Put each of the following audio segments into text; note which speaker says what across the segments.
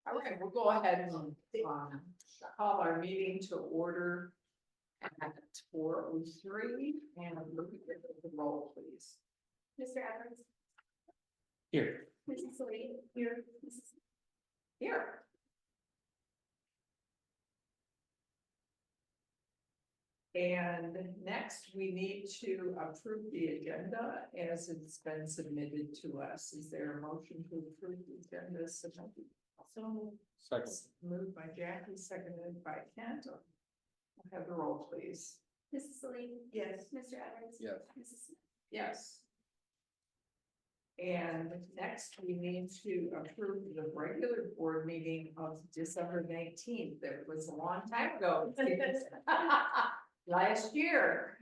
Speaker 1: All right, we'll go ahead and call our meeting to order at 4:03 and look at the roll, please.
Speaker 2: Mr. Evans,
Speaker 3: Here.
Speaker 2: Mrs. Lee, here, Mrs.
Speaker 1: Here. And next, we need to approve the agenda as it's been submitted to us. Is there a motion to approve the agenda submitted? So
Speaker 3: Second.
Speaker 1: moved by Jackie, seconded by Kent. We'll have the roll, please.
Speaker 2: Mrs. Lee.
Speaker 1: Yes.
Speaker 2: Mr. Evans.
Speaker 3: Yes.
Speaker 2: Mrs. Smith.
Speaker 1: Yes. And next, we need to approve the regular board meeting of December 19th. That was a long time ago. Last year.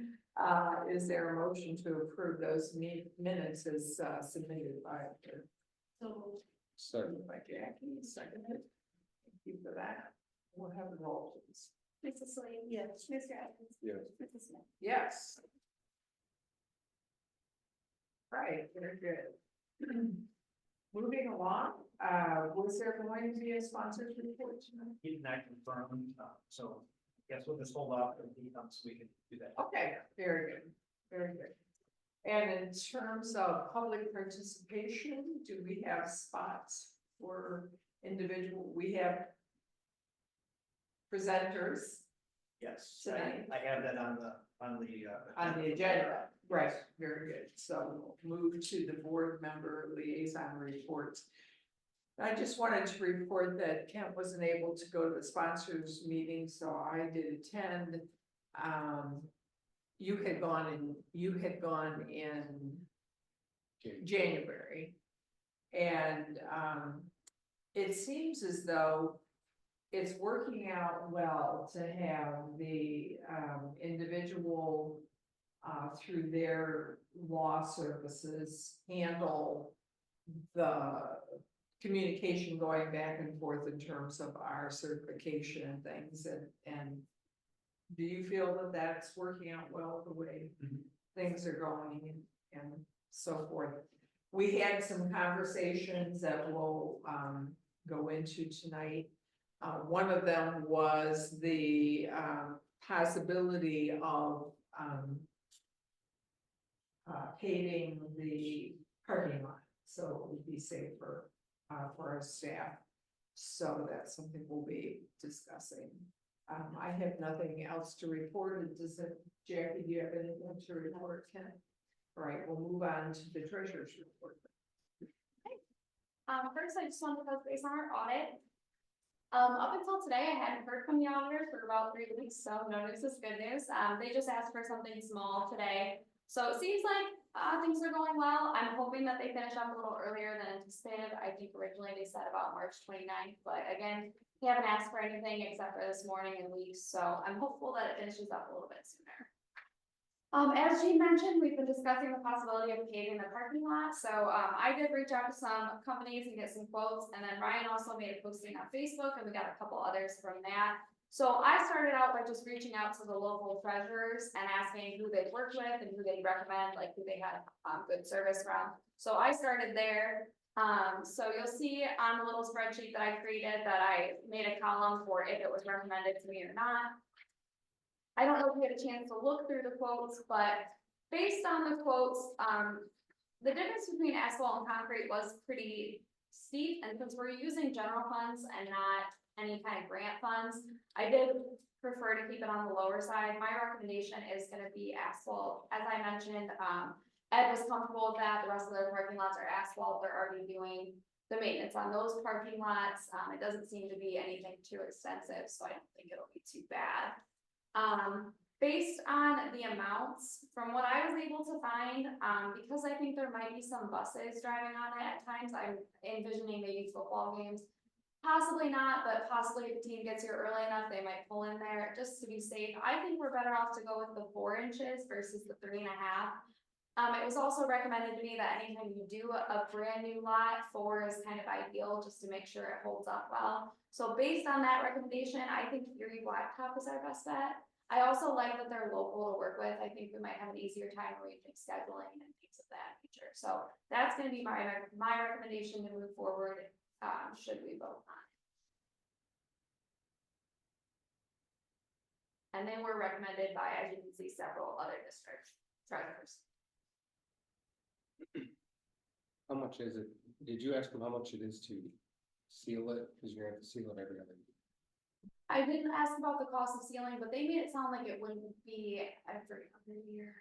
Speaker 1: Is there a motion to approve those minutes as submitted by her?
Speaker 2: So,
Speaker 3: Second.
Speaker 1: By Jackie, seconded. Thank you for that. We'll have the roll, please.
Speaker 2: Mrs. Lee. Yes. Mr. Evans.
Speaker 3: Yes.
Speaker 2: Mrs. Smith.
Speaker 1: Yes. Right, very good. Moving along, was there going to be a sponsor's report tonight?
Speaker 4: He did not confirm, so I guess we'll just hold off until he comes, we can do that.
Speaker 1: Okay, very good, very good. And in terms of public participation, do we have spots for individual? We have presenters
Speaker 4: Yes,
Speaker 1: Tonight.
Speaker 4: I have that on the
Speaker 1: agenda. Right, very good. So we'll move to the board member liaison reports. I just wanted to report that Kent wasn't able to go to the sponsors meeting, so I did attend. You had gone in January. And it seems as though it's working out well to have the individual through their law services handle the communication going back and forth in terms of our certification and things, and do you feel that that's working out well the way things are going and so forth? We had some conversations that we'll go into tonight. One of them was the possibility of paving the parking lot, so it would be safer for our staff. So that's something we'll be discussing. I have nothing else to report. Jackie, do you have anything to report, Ken? All right, we'll move on to the treasurer's report.
Speaker 2: First, I just wanted to touch base on our audit. Up until today, I hadn't heard from the auditor for about 3 weeks, so no news is good news. They just asked for something small today. So it seems like things are going well. I'm hoping that they finish up a little earlier than anticipated. I think originally they said about March 29th, but again, they haven't asked for anything except for this morning and weeks. So I'm hopeful that it finishes up a little bit sooner. As Jean mentioned, we've been discussing the possibility of paving the parking lot. So I did reach out to some companies and get some quotes, and then Ryan also made a posting on Facebook, and we got a couple others from that. So I started out by just reaching out to the local treasurers and asking who they worked with and who they recommend, like who they had good service from. So I started there. So you'll see on the little spreadsheet that I created that I made a column for if it was recommended to me or not. I don't know if we had a chance to look through the quotes, but based on the quotes, the difference between asphalt and concrete was pretty steep, and since we're using general funds and not any kind of grant funds, I did prefer to keep it on the lower side. My recommendation is going to be asphalt. As I mentioned, Ed was comfortable with that. The rest of their parking lots are asphalt. They're already doing the maintenance on those parking lots. It doesn't seem to be anything too extensive, so I don't think it'll be too bad. Based on the amounts, from what I was able to find, because I think there might be some buses driving on it at times, I'm envisioning maybe football games. Possibly not, but possibly if the team gets here early enough, they might pull in there just to be safe. I think we're better off to go with the 4 inches versus the 3.5. It was also recommended to me that anytime you do a brand new lot, 4 is kind of ideal just to make sure it holds up well. So based on that recommendation, I think Erie Blacktop is our best bet. I also like that they're local to work with. I think we might have an easier time arranging scheduling and things of that nature. So that's going to be my recommendation to move forward. Should we vote on it? And they were recommended by, as you can see, several other districts, treasurers.
Speaker 3: How much is it? Did you ask them how much it is to seal it? Cause you're gonna have to seal it every other year.
Speaker 2: I didn't ask about the cost of sealing, but they made it sound like it wouldn't be every other year.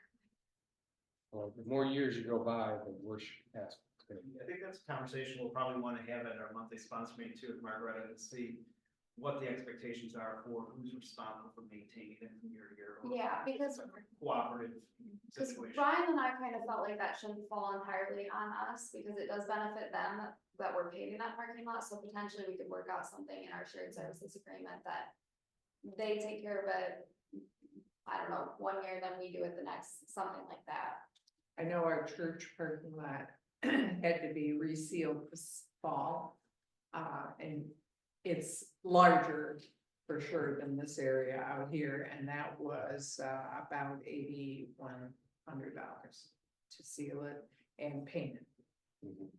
Speaker 3: Well, the more years you go by, the worse your ask.
Speaker 4: I think that's a conversation we'll probably want to have at our monthly sponsor meeting too, with Margaret, and see what the expectations are for who's responsible for maintaining it from year to year. or
Speaker 2: Yeah,
Speaker 4: if it's
Speaker 2: because-
Speaker 4: a Cooperative
Speaker 2: Because
Speaker 4: situation.
Speaker 2: Brian and I kind of felt like that shouldn't fall entirely on us, because it does benefit them that we're paving that parking lot, so potentially we could work out something in our shared services agreement that they take care of it, I don't know, 1 year, then we do it the next, something like that.
Speaker 1: I know our church parking lot had to be resealed this fall. And it's larger for sure than this area out here, and that was about $8,100 to seal it and paint it.
Speaker 3: Mhm.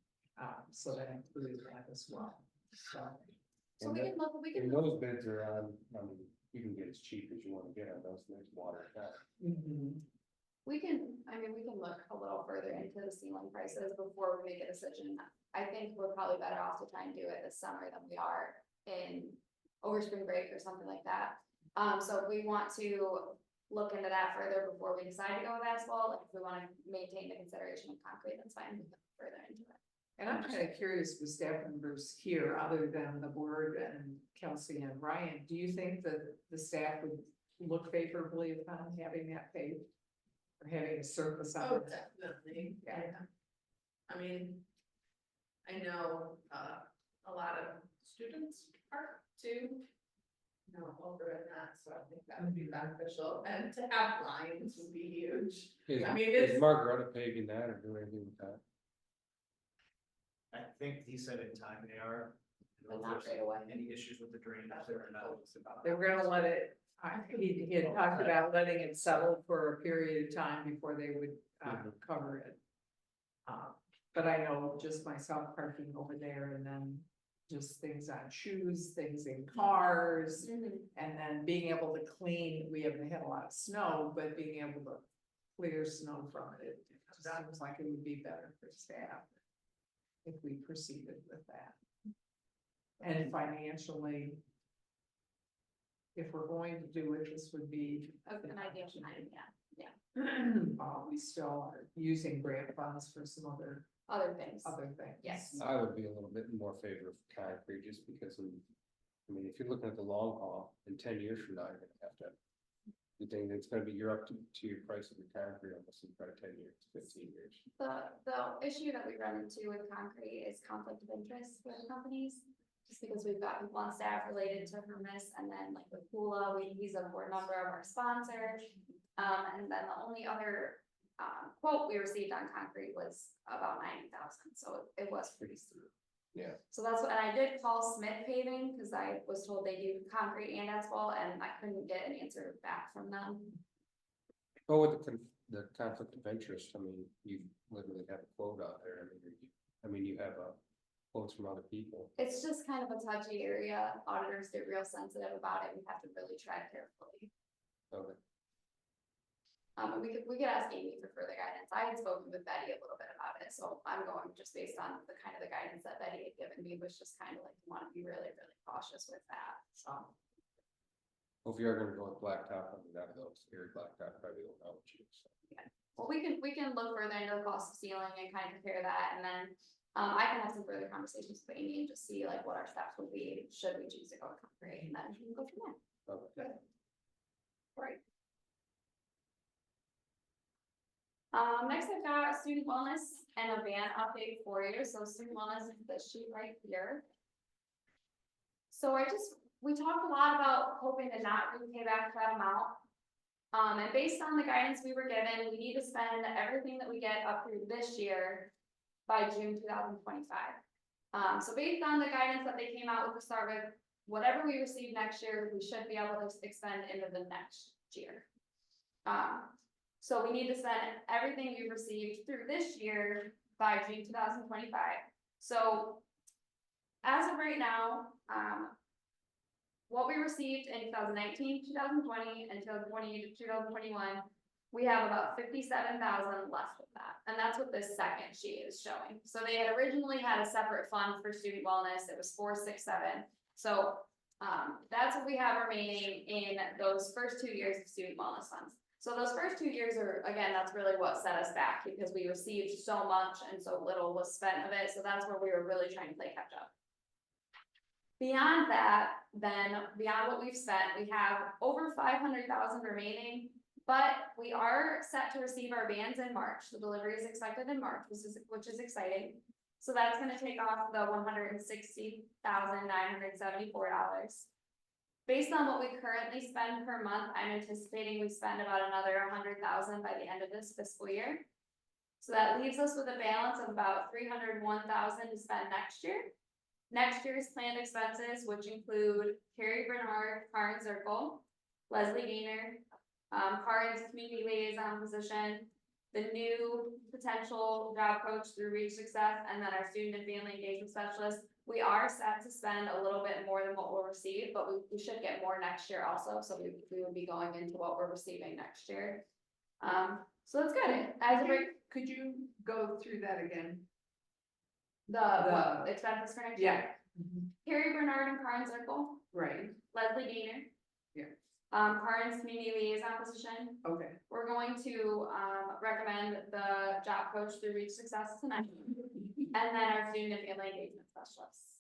Speaker 1: So that includes that as well, so.
Speaker 2: So
Speaker 3: And
Speaker 2: we
Speaker 3: that-
Speaker 2: can look, we
Speaker 3: And
Speaker 2: can,
Speaker 3: those bids are on, I mean, you can get as cheap as you wanna get on those, next water.
Speaker 2: we can look a little further into the ceiling prices before we make a decision. I think we're probably better off to try and do it this summer than we are in over spring break or something like that. So if we want to look into that further before we decide to go with asphalt, like if we wanna maintain the consideration of concrete, that's fine, we can look further into it.
Speaker 1: And I'm kind of curious with staff members here, other than the board and Kelsey and Ryan, do you think that the staff would look favorably upon having that paved? Or having a surface on
Speaker 5: Oh,
Speaker 1: it?
Speaker 5: definitely,
Speaker 1: Yeah.
Speaker 5: yeah. I mean, I know, a lot of students park too. Over in that, so I think that would be beneficial, and to have lines would be huge. I mean,
Speaker 3: Is
Speaker 5: it's-
Speaker 3: Margaret paving that or doing anything with that?
Speaker 4: I think he said in time they are. I don't know
Speaker 2: But not
Speaker 4: if there's
Speaker 2: right away.
Speaker 4: Any issues with the drainage there or not.
Speaker 1: They were gonna let it, he had talked about letting it settle for a period of time before they would, cover it. But I know just myself parking over there, and then just things on shoes, things in cars. And then being able to clean, we haven't had a lot of snow, but being able to clear snow from it, it just seems like it would be better for staff. If we proceeded with that. And financially. If we're going to do it, this would be.
Speaker 2: An ideal time, yeah,
Speaker 1: We still are using grant funds for some other
Speaker 2: other things.
Speaker 1: things.
Speaker 2: Yes.
Speaker 3: I would be a little bit more favor of concrete just because of, I mean, if you're looking at the long haul, in 10 years from now, you're gonna have to. You think it's gonna be, you're up to your price of your concrete almost in probably 10 years, 15 years.
Speaker 2: The issue that we run into with concrete is conflict of interest with companies. Just because we've got people on staff related to Hermes, and then like with Pula, he's a board member of our sponsor. And then the only other quote we received on concrete was about 90,000, so it was pretty steep.
Speaker 3: Yeah.
Speaker 2: So that's what, and I did call Smith Paving, because I was told they do concrete and asphalt, and I couldn't get an answer back from them.
Speaker 3: Well, with the conflict of interest, I mean, you literally have a quote out there. I mean, you have quotes from other people.
Speaker 2: It's just kind of a touchy area. Auditors get real sensitive about it. We have to really tread carefully.
Speaker 3: Okay.
Speaker 2: And we could ask Amy for further guidance. I had spoken with Betty a little bit about it, so I'm going just based on the kind of the guidance that Betty had given me, was just kind of like, you want to be really, really cautious with that, so.
Speaker 3: Well, if you're gonna go with blacktop, I mean, that those area blacktop probably will help you. So.
Speaker 2: Well, we can look further into the cost of sealing and kind of compare that, and then, I can have some further conversations with Amy and just see like what our steps would be, should we choose to go with concrete, and then we can go from there.
Speaker 3: Okay.
Speaker 1: Right.
Speaker 2: Next I've got student wellness and a van update for you. So student wellness is this sheet right here. So we talked a lot about hoping to not repay back that amount. And based on the guidance we were given, we need to spend everything that we get up through this year by June 2025. So based on the guidance that they came out with to start with, whatever we receive next year, we should be able to expend into the next year. So we need to spend everything we've received through this year by June 2025. So as of right now, what we received in 2019, 2020, and 2020 to 2021, we have about 57,000 left of that, and that's what this second sheet is showing. So they had originally had a separate fund for student wellness, it was 467. So, that's what we have remaining in those first 2 years of student wellness funds. So those first 2 years are, again, that's really what set us back, because we received so much and so little was spent of it, so that's where we were really trying to play catch up. Beyond that, then, beyond what we've spent, we have over 500,000 remaining, but we are set to receive our bands in March. The delivery is expected in March, which is exciting. So that's gonna take off the $160,974. Based on what we currently spend per month, I'm anticipating we spend about another 100,000 by the end of this fiscal year. So that leaves us with a balance of about 301,000 to spend next year. Next year's planned expenses, which include Carrie Bernard, Karen Zirkle, Leslie Gaynor, Karen's community liaison position, the new potential job coach through Reach Success, and then our student and family engagement specialist. We are set to spend a little bit more than what we'll receive, but we should get more next year also, so we would be going into what we're receiving next year. So that's good. As a break,
Speaker 1: Could you go through that again?
Speaker 2: the expenses for next year.
Speaker 1: Yeah. Mhm.
Speaker 2: Carrie Bernard and Karen Zirkle,
Speaker 1: Right,
Speaker 2: Leslie Gaynor.
Speaker 1: Yeah.
Speaker 2: Karen's community liaison position.
Speaker 1: okay,
Speaker 2: We're going to, recommend the job coach through Reach Success tonight, and then our student and family engagement specialists.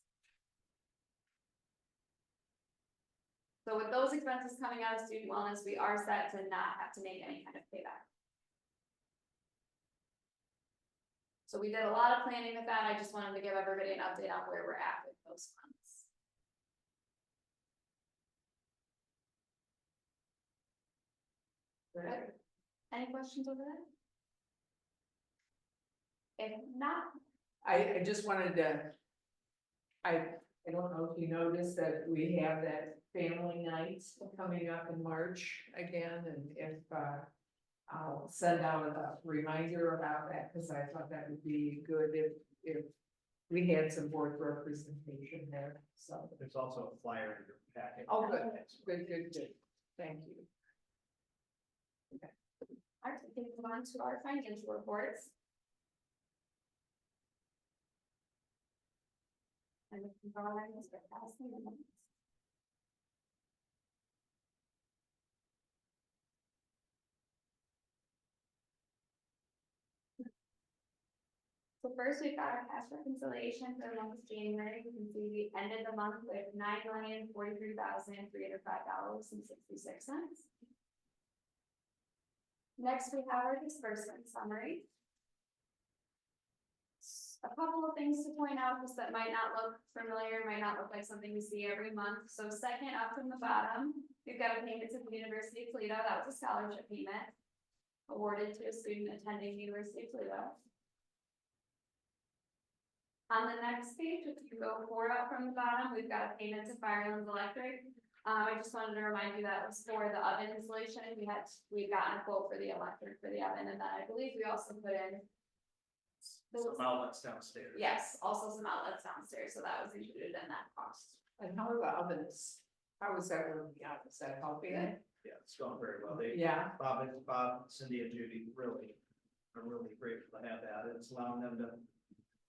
Speaker 2: So with those expenses coming out of student wellness, we are set to not have to make any kind of payback. So we did a lot of planning with that. I just wanted to give everybody an update on where we're at with those funds.
Speaker 1: good.
Speaker 2: Any questions over there? If not,
Speaker 1: I just wanted to. I don't know if you noticed that we have that family night coming up in March again, and if, I'll send out a reminder about that, because I thought that would be good if we had some board representation there, so.
Speaker 4: There's also a flyer in your packet.
Speaker 1: Oh, good, thank you.
Speaker 2: all right, we can move on to our financial reports. And we can go ahead and start passing them. So first, we've got our cash reconciliation for the month of January. You can see we ended the month with $9,043,305.66. Next, we have our disbursement summary. A couple of things to point out just that might not look familiar, might not look like something we see every month. So second up from the bottom, we've got a payment to the University of Toledo. That was a scholarship payment awarded to a student attending the University of Toledo. On the next page, if you go 4 up from the bottom, we've got a payment to Firelands Electric. I just wanted to remind you that was for the oven installation. We've gotten a quote for the electric for the oven, and then I believe we also put in.
Speaker 4: Some outlets downstairs.
Speaker 2: Yes, also some outlets downstairs, so that was included in that cost.
Speaker 1: And how are the ovens? How is that working out? Is that helping it?
Speaker 4: Yeah, it's going very well.
Speaker 1: Yeah,
Speaker 4: Bob, Cindy and Judy are really grateful to have that. It's allowing them to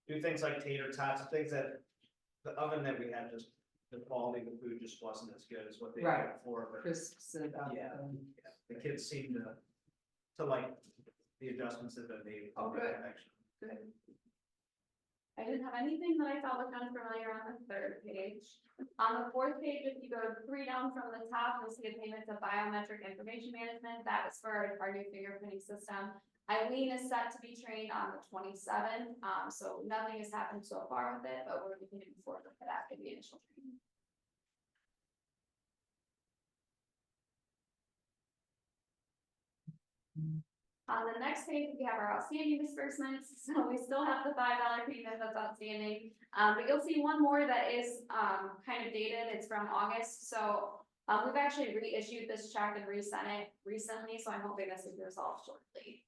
Speaker 4: do things like tater tots, things that the oven that we had, just the quality of the food just wasn't as good as what they
Speaker 1: Right.
Speaker 4: had before. But
Speaker 1: crisps and,
Speaker 4: Yeah. the kids seem to like the adjustments that have been made.
Speaker 1: Oh, good.
Speaker 4: Actually.
Speaker 1: good.
Speaker 2: I didn't have anything that I thought looked unfamiliar on the third page. On the fourth page, if you go 3 down from the top, you'll see a payment to biometric information management. That was for our new fingerprinting system. Eileen is set to be trained on the 27th, so nothing has happened so far with it, but we're looking forward to that after the initial training. On the next page, we have our outstanding disbursements, so we still have the $5 payment that's outstanding. But you'll see one more that is kind of dated, it's from August, so we've actually reissued this check and resent it recently, so I'm hoping this will be resolved shortly.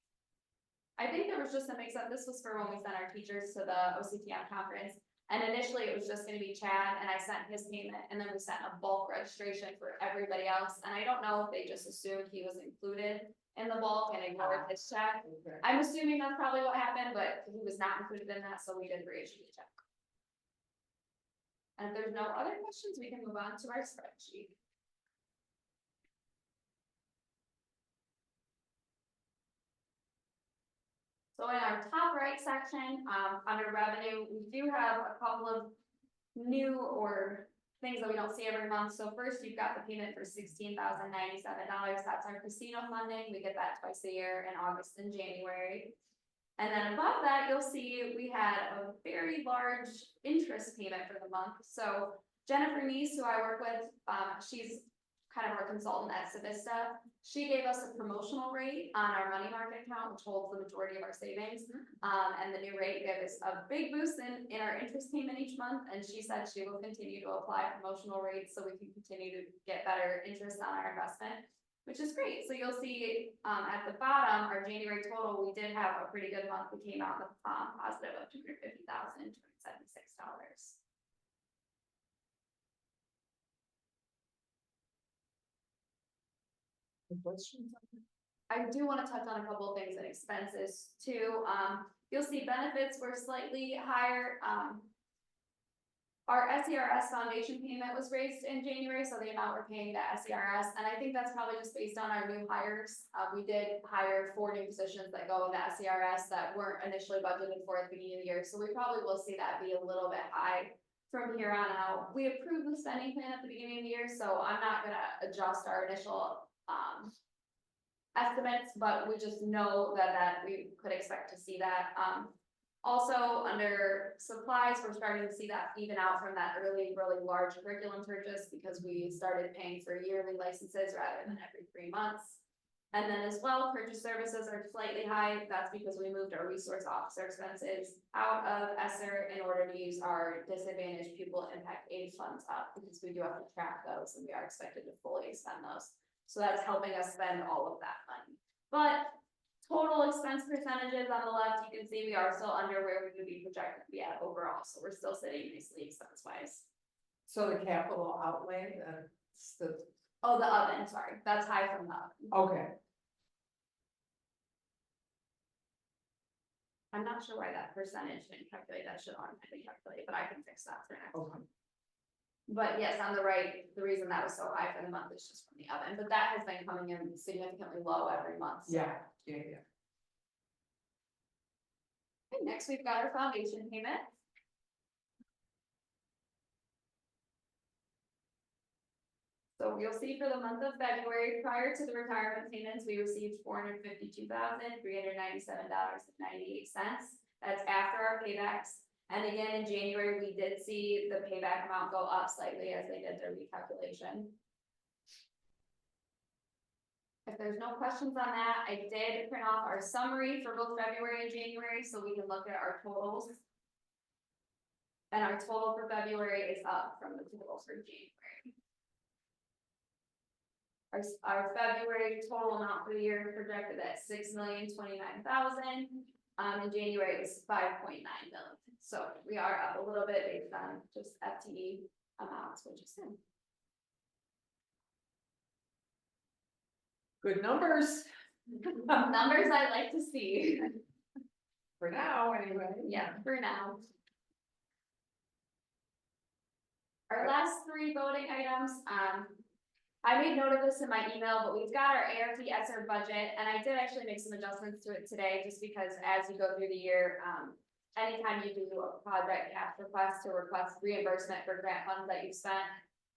Speaker 2: I think there was just a mix-up, this was for when we sent our teachers to the OCTM conference. And initially it was just gonna be Chad and I sent his payment and then we sent a bulk registration for everybody else. And I don't know if they just assumed he was included in the bulk and ignored his check.
Speaker 1: Okay.
Speaker 2: I'm assuming that's probably what happened, but he was not included in that, so we did reissue the check. And if there's no other questions, we can move on to our spreadsheet. So in our top right section, under revenue, we do have a couple of new or things that we don't see every month. So first, you've got the payment for $16,097. That's our casino funding. We get that twice a year in August and January. And then above that, you'll see we had a very large interest payment for the month. So Jennifer Neese, who I work with, she's kind of our consultant at Savista. She gave us a promotional rate on our money market account, which holds the majority of our savings. And the new rate gave us a big boost in our interest payment each month. And she said she will continue to apply promotional rates so we can continue to get better interest on our investment, which is great. So you'll see at the bottom, our January total, we did have a pretty good month. We came out with positive of $250,276.
Speaker 1: Questions?
Speaker 2: I do want to touch on a couple of things in expenses too. You'll see benefits were slightly higher. Our SERS foundation payment was raised in January, so the amount we're paying to SERS, and I think that's probably just based on our new hires. We did hire 4 new positions that go into SERS that weren't initially budgeted for at the beginning of the year, so we probably will see that be a little bit high from here on out. We approved the spending plan at the beginning of the year, so I'm not gonna adjust our initial estimates, but we just know that we could expect to see that. Also, under supplies, we're starting to see that even out from that really large curriculum purchase because we started paying for yearly licenses rather than every 3 months. And then as well, purchase services are slightly high. That's because we moved our resource officer expenses out of ESSER in order to use our disadvantaged pupil impact aid funds up because we do have to track those and we are expected to fully spend those. So that's helping us spend all of that money. But total expense percentages on the left, you can see we are still under where we would be projected to be at overall. So we're still sitting nicely expense wise.
Speaker 1: So the capital outlay, that's the,
Speaker 2: Oh, the oven, sorry, that's high from the oven.
Speaker 1: okay,
Speaker 2: I'm not sure why that percentage didn't calculate, that should automatically calculate, but I can fix that for next.
Speaker 1: okay.
Speaker 2: But yes, on the right, the reason that was so high for the month is just from the oven, but that has been coming in significantly low every month. So.
Speaker 1: Yeah.
Speaker 2: Okay, next we've got our foundation payment. So you'll see for the month of February, prior to the retirement payments, we received $452,397.98. That's after our paybacks. And again, in January, we did see the payback amount go up slightly as they did their recalculation. If there's no questions on that, I did print off our summary for both February and January, so we can look at our totals. And our total for February is up from the total for January. Our February total amount for the year projected at $6,029,000. In January it was 5.9 million. So we are up a little bit based on just FTE amounts, which is good.
Speaker 1: Good numbers
Speaker 2: Numbers I like to see.
Speaker 1: for now, anyway.
Speaker 2: Yeah, for now. Our last 3 voting items, I made note of this in my email, but we've got our ARP ESSER budget, and I did actually make some adjustments to it today, just because as you go through the year, anytime you do a project cash request to request reimbursement for grant funds that you've spent,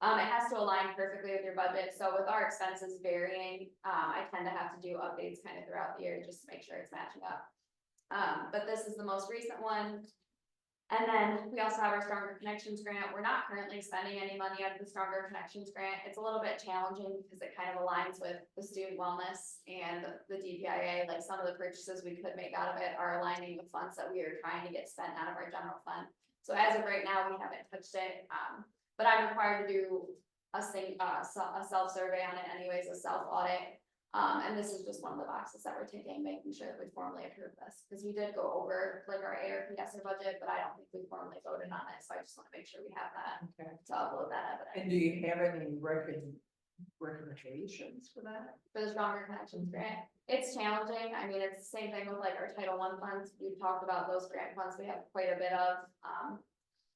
Speaker 2: it has to align perfectly with your budget. So with our expenses varying, I tend to have to do updates kind of throughout the year just to make sure it's matching up. But this is the most recent one. And then we also have our Stronger Connections grant. We're not currently spending any money out of the Stronger Connections grant. It's a little bit challenging because it kind of aligns with the student wellness and the DPIA. Like some of the purchases we could make out of it are aligning with funds that we are trying to get spent out of our general fund. So as of right now, we haven't touched it. But I'm required to do a self-survey on it anyways, a self-audit. And this is just one of the boxes that we're taking, making sure that we formally approve this, because we did go over like our ARPS budget, but I don't think we formally voted on it, so I just wanna make sure we have that
Speaker 1: Okay.
Speaker 2: to upload that
Speaker 1: And
Speaker 2: evidence.
Speaker 1: do you have any recommendations for that?
Speaker 2: For the Stronger Connections grant, it's challenging, I mean, it's the same thing with like our Title I funds, we've talked about those grant funds, we have quite a bit of,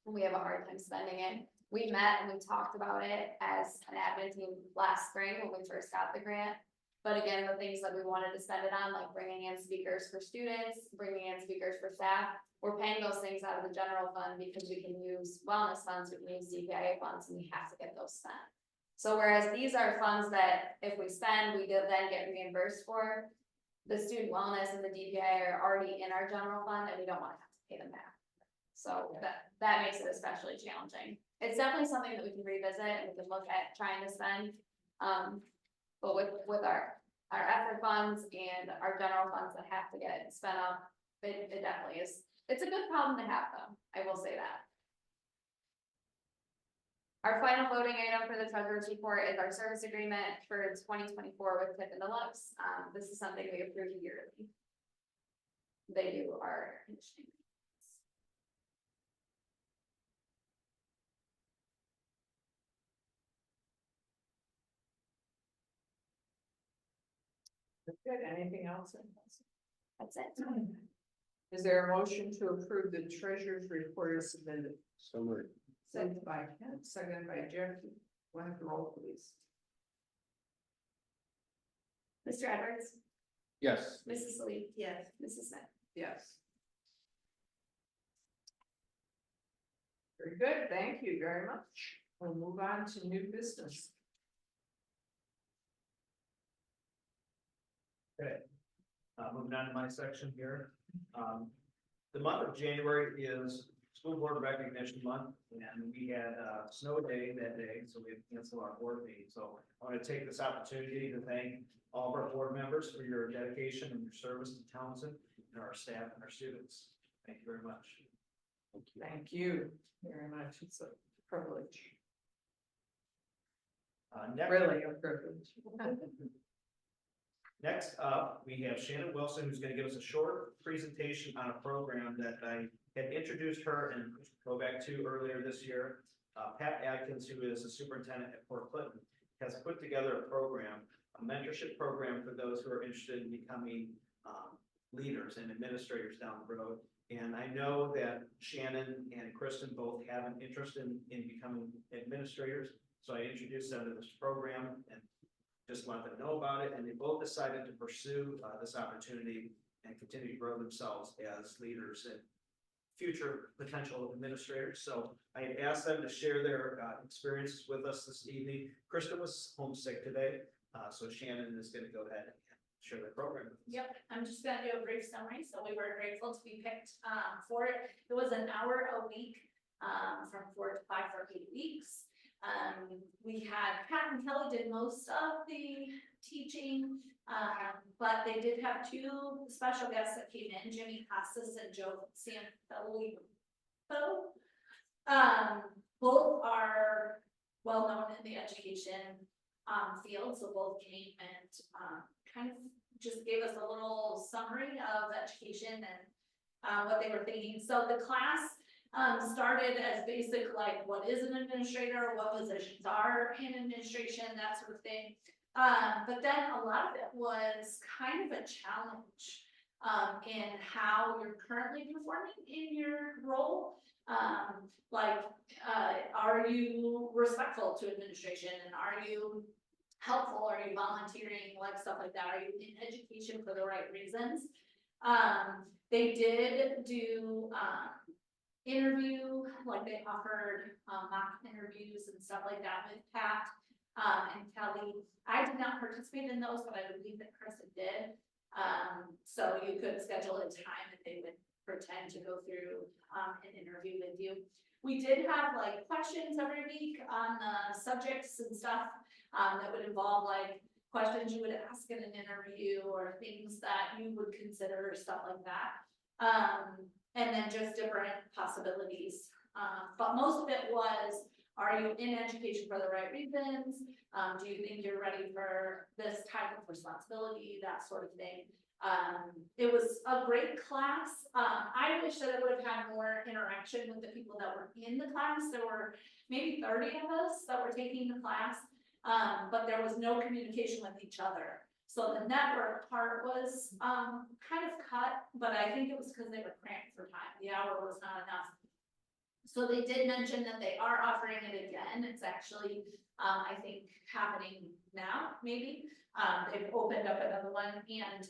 Speaker 2: and we have a hard time spending it. We met and we talked about it as an admin team last spring when we first got the grant. But again, the things that we wanted to spend it on, like bringing in speakers for students, bringing in speakers for staff, we're paying those things out of the general fund because we can use wellness funds, we can use CPIA funds, and we have to get those spent. So whereas these are funds that if we spend, we then get reimbursed for, the student wellness and the DPI are already in our general fund and we don't wanna have to pay them back. So that makes it especially challenging. It's definitely something that we can revisit and we can look at trying to spend. But with our ESSER funds and our general funds that have to get spent up, it definitely is, it's a good problem to have though, I will say that. Our final voting item for the treasurer's report is our service agreement for 2024 with Tip and Deluxe. This is something we approve yearly. They do our conditioning.
Speaker 1: Good, anything else?
Speaker 2: That's it.
Speaker 1: Is there a motion to approve the treasurer's report as submitted?
Speaker 3: Summary.
Speaker 1: Sent by Ken, seconded by Jackie. One of the roll, please.
Speaker 2: Mr. Edwards,
Speaker 3: Yes.
Speaker 2: Mrs. Lee,
Speaker 5: Yes.
Speaker 2: Mrs. Smith.
Speaker 1: Yes. Very good, thank you very much. We'll move on to new business.
Speaker 4: Okay, moving on to my section here. The month of January is School Board Recognition Month, and we had a snow day that day, so we had to cancel our board meeting. So I want to take this opportunity to thank all of our board members for your dedication and your service to Townsend, and our staff and our students. Thank you very much.
Speaker 3: Thank you.
Speaker 1: Thank you very much, it's a privilege,
Speaker 4: Next,
Speaker 1: really a privilege.
Speaker 4: Next up, we have Shannon Wilson, who's going to give us a short presentation on a program that I had introduced her and go back to earlier this year. Pat Atkins, who is the superintendent at Port Clinton, has put together a program, a mentorship program for those who are interested in becoming leaders and administrators down the road. And I know that Shannon and Kristen both have an interest in becoming administrators. So I introduced them to this program and just let them know about it, and they both decided to pursue this opportunity and continue to grow themselves as leaders and future potential administrators. So I had asked them to share their experiences with us this evening. Kristen was homesick today, so Shannon is going to go ahead and share their program with us.
Speaker 6: Yep, I'm just gonna do a brief summary. So we were grateful to be picked for it. It was an hour a week from 4 to 5 for 8 weeks. We had Pat and Kelly did most of the teaching, but they did have 2 special guests that came in, Jimmy Casas and Joe Sanfilippo. Both are well known in the education field, so both came and kind of just gave us a little summary of education and what they were thinking. So the class started as basic, like what is an administrator, what positions are in administration, that sort of thing. But then a lot of it was kind of a challenge in how you're currently performing in your role. Are you respectful to administration, and are you helpful? Are you volunteering, like stuff like that? Are you in education for the right reasons? They did do interview, like they offered mock interviews and stuff like that with Pat and Kelly. I did not participate in those, but I believe that Kristen did. So you could schedule a time that they would pretend to go through an interview with you. We did have like questions every week on the subjects and stuff that would involve like questions you would ask in an interview or things that you would consider, stuff like that. And then just different possibilities. But most of it was, Are you in education for the right reasons? Do you think you're ready for this type of responsibility, that sort of thing? It was a great class. I wish that it would have had more interaction with the people that were in the class. There were maybe 30 of us that were taking the class, but there was no communication with each other. So the network part was kind of cut, but I think it was because they were cramped for time. The hour was not enough. So they did mention that they are offering it again. It's actually, I think, happening now, maybe. They've opened up another one, and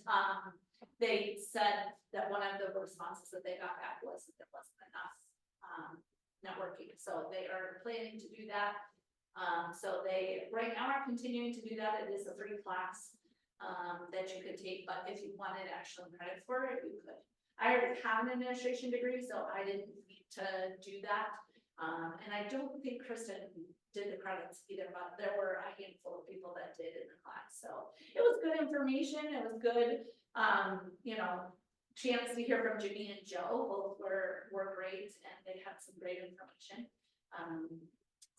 Speaker 6: they said that one of the responses that they got back was that there wasn't enough networking. So they are planning to do that. So they right now are continuing to do that. It is a free class that you could take, but if you wanted actual credit for it, you could. I already have an administration degree, so I didn't need to do that. And I don't think Kristen did the credits either, but there were a handful of people that did in the class. So it was good information. It was good, you know, chance to hear from Jimmy and Joe. Both were great, and they had some great information.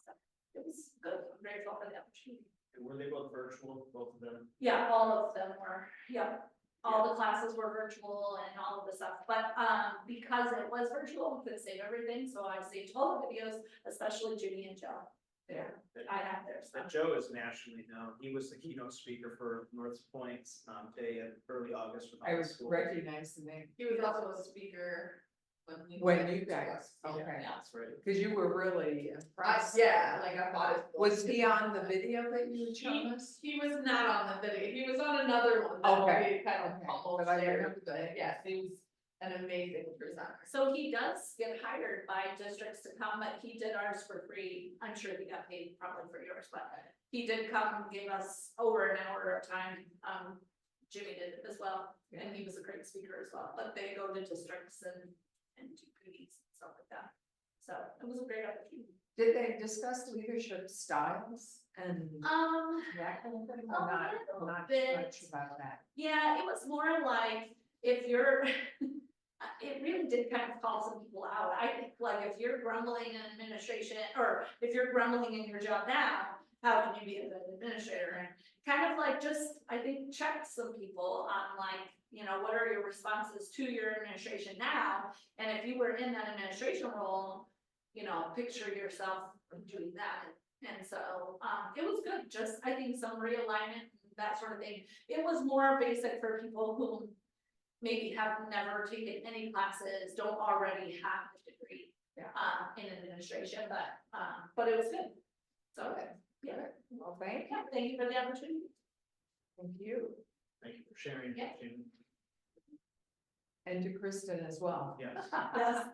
Speaker 6: So it was good. I'm grateful for the opportunity.
Speaker 4: And were they both virtual, both of them?
Speaker 6: Yeah, all of them were, yeah. All the classes were virtual and all of the stuff, but because it was virtual, we could save everything, so I saved all the videos, especially Judy and Joe.
Speaker 1: Yeah.
Speaker 6: I have their
Speaker 4: But
Speaker 6: stuff.
Speaker 4: Joe is nationally known. He was the keynote speaker for North Point's day in early August. with all
Speaker 1: I
Speaker 4: the
Speaker 1: was
Speaker 4: schools.
Speaker 1: recognized the name.
Speaker 5: He was also a speaker when
Speaker 1: When
Speaker 5: went
Speaker 1: you
Speaker 5: to
Speaker 1: guys,
Speaker 5: us.
Speaker 1: okay.
Speaker 5: Yeah.
Speaker 4: That's right.
Speaker 1: Cause you were really impressed.
Speaker 5: Yeah, like I bought his. book.
Speaker 1: Was he on the video that you had shown us?
Speaker 5: He was not on the video, he was on another one that
Speaker 1: Okay,
Speaker 5: we kind of
Speaker 1: okay,
Speaker 5: almost
Speaker 1: but I
Speaker 5: shared,
Speaker 1: remember
Speaker 5: but
Speaker 1: that.
Speaker 5: yes, he was an amazing presenter.
Speaker 6: So he does get hired by districts to come, but he did ours for free. I'm sure he got paid probably for yours, but he did come, give us over an hour of time. Jimmy did as well, and he was a great speaker as well, but they go to districts and do goodies and stuff like that. So it was a great opportunity.
Speaker 1: Did they discuss leadership styles and that kind of thing? Or not,
Speaker 6: little
Speaker 1: not
Speaker 6: bit.
Speaker 1: much about that.
Speaker 6: Yeah, it was more like if you're, it really did kind of call some people out. I think like if you're grumbling in administration, or if you're grumbling in your job now, how can you be a good administrator? And kind of like just, I think, check some people on like, you know, what are your responses to your administration now? And if you were in that administration role, you know, picture yourself doing that. And so, it was good, just, I think some realignment, that sort of thing. It was more basic for people who maybe have never taken any classes, don't already have a degree.
Speaker 1: Yeah.
Speaker 6: In administration, but it was good. So, yeah,
Speaker 1: Well, thank
Speaker 6: yeah, thank you for the opportunity.
Speaker 1: you.
Speaker 4: Thank you for sharing.
Speaker 6: Yeah.
Speaker 4: Jamie.
Speaker 1: And to Kristen as well.
Speaker 4: Yes.
Speaker 6: Yes.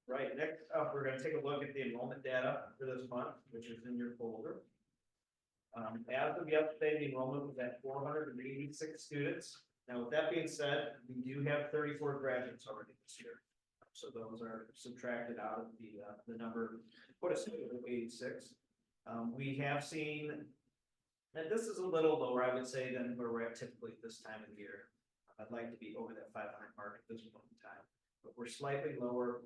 Speaker 4: Right, next up, we're gonna take a look at the enrollment data for this month, which is in your folder. As of yesterday, the enrollment was at 486 students. Now, with that being said, we do have 34 graduates already this year. So those are subtracted out of the number, put us at 86. We have seen, and this is a little lower, I would say, than where we're at typically this time of the year. I'd like to be over that 500 mark at this point in time, but we're slightly lower.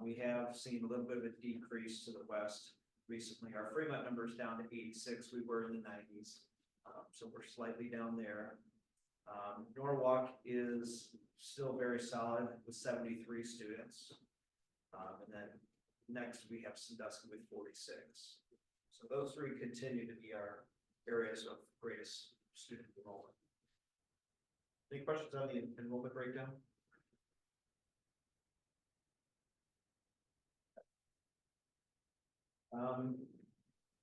Speaker 4: We have seen a little bit of a decrease to the west recently. Our Fremont number is down to 86. We were in the 90s. So we're slightly down there. Norwalk is still very solid with 73 students. And then next we have Sandusky with 46. So those three continue to be our areas of greatest student enrollment. Any questions on the enrollment breakdown?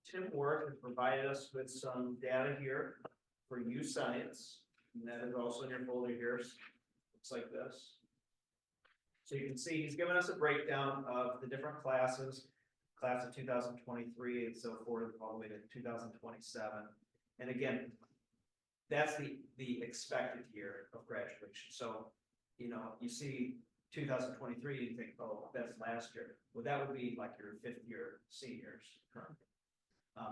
Speaker 4: Tim Worth has provided us with some data here for U Science, and that is also in your folder here. Looks like this. So you can see he's given us a breakdown of the different classes, class of 2023 and so forth, all the way to 2027. And again, that's the expected year of graduation. So, you know, you see 2023, you think, oh, that's last year. Well, that would be like your fifth year seniors currently.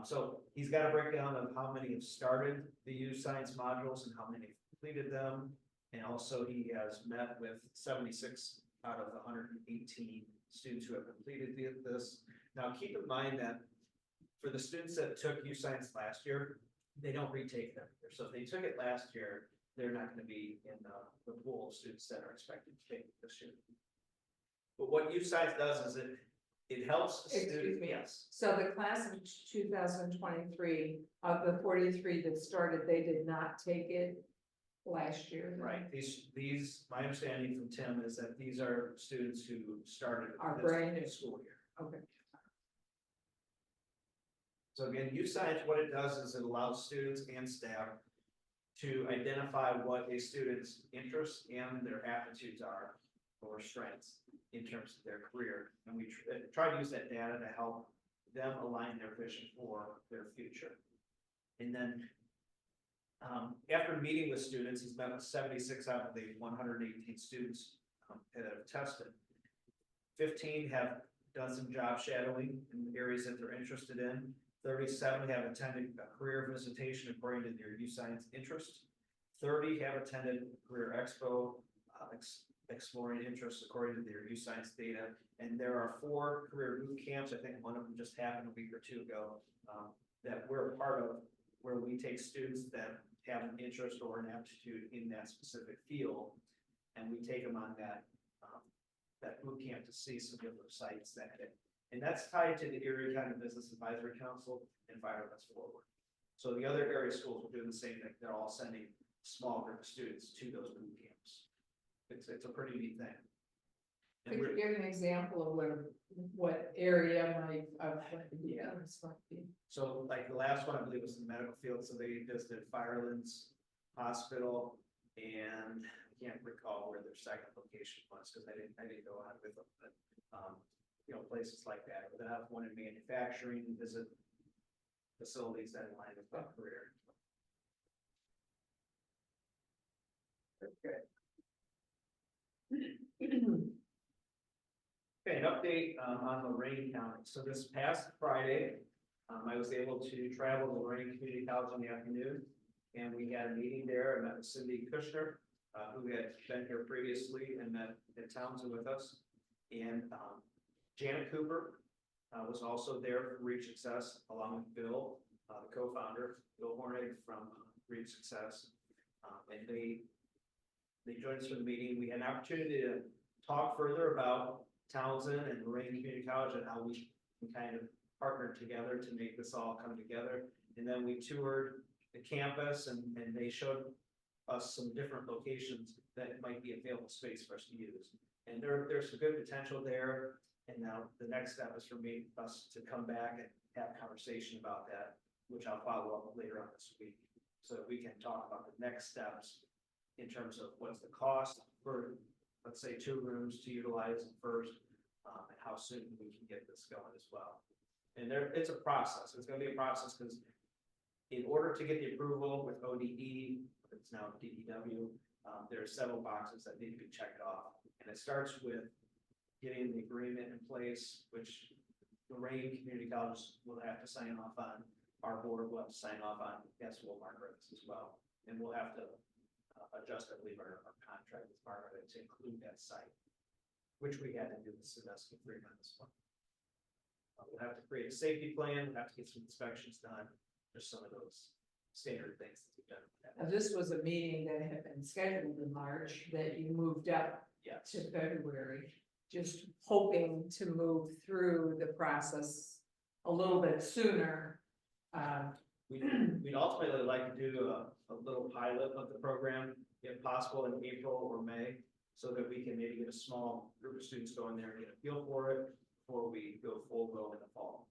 Speaker 4: So he's got a breakdown of how many have started the U Science modules and how many have completed them. And also he has met with 76 out of the 118 students who have completed this. Now, keep in mind that for the students that took U Science last year, they don't retake it every year. So if they took it last year, they're not going to be in the pool of students that are expected to take it this year. But what U Science does is it helps the
Speaker 1: Excuse
Speaker 4: student.
Speaker 1: me.
Speaker 4: Yes.
Speaker 1: So the class of 2023, of the 43 that started, they did not take it last year. then?
Speaker 4: Right, these, my understanding from Tim is that these are students who started
Speaker 1: Are
Speaker 4: this
Speaker 1: brand new.
Speaker 4: school year.
Speaker 1: Okay.
Speaker 4: So again, U Science, what it does is it allows students and staff to identify what a student's interests and their aptitudes are or strengths in terms of their career. And we try to use that data to help them align their vision for their future. And then after meeting with students, he's met with 76 out of the 118 students that have tested. 15 have done some job shadowing in areas that they're interested in. 37 have attended a career visitation according to their U Science interest. 30 have attended career expo, exploring interests according to their U Science data. And there are 4 career boot camps. I think one of them just happened a week or 2 ago that we're a part of, where we take students that have an interest or an aptitude in that specific field, and we take them on that boot camp to see some different sites that hit. And that's tied to the Erie County Business Advisory Council and Fire Us Forward. So the other area schools are doing the same thing. They're all sending a small group of students to those boot camps. It's a pretty neat thing. And
Speaker 1: Could you give an example of what area might, this might be?
Speaker 4: so like the last one, I believe, was in the medical field. So they visited Firelands Hospital, and I can't recall where their second location was because I didn't go out with them. But places like that. But they have one in manufacturing, visit facilities that align with that career. Okay, an update on Lorraine County. So this past Friday, I was able to travel to Lorraine Community College in the afternoon, and we had a meeting there. I met with Cindy Kushner, who had been here previously and met at Townsend with us. And Janet Cooper was also there for Reach Success, along with Bill, the co-founder, Bill Hornig from Reach Success. And they joined us for the meeting. We had an opportunity to talk further about Townsend and Lorraine Community College and how we can kind of partner together to make this all come together. And then we toured the campus and they showed us some different locations that might be available space for us to use. And there's some good potential there. And now the next step is for us to come back and have a conversation about that, which I'll follow up later on this week. So we can talk about the next steps in terms of what's the cost for, let's say, 2 rooms to utilize first, and how soon we can get this going as well. And it's a process. It's going to be a process because in order to get the approval with ODE, it's now DEW, there are several boxes that need to be checked off. And it starts with getting the agreement in place, which Lorraine Community College will have to sign off on. Our board will have to sign off on, yes, we'll Margaret as well. And we'll have to adjust, I believe, our contract with Margaret to include that site, which we had to do with Sandusky Freeman this one. We'll have to create a safety plan, we'll have to get some inspections done, just some of those standard things that we've done.
Speaker 1: Now, this was a meeting that had been scheduled in March that you moved up
Speaker 4: Yes.
Speaker 1: to February, just hoping to move through the process a little bit sooner.
Speaker 4: We'd ultimately like to do a little pilot of the program, if possible, in April or May, so that we can maybe get a small group of students go in there and get a feel for it before we go full go in the fall.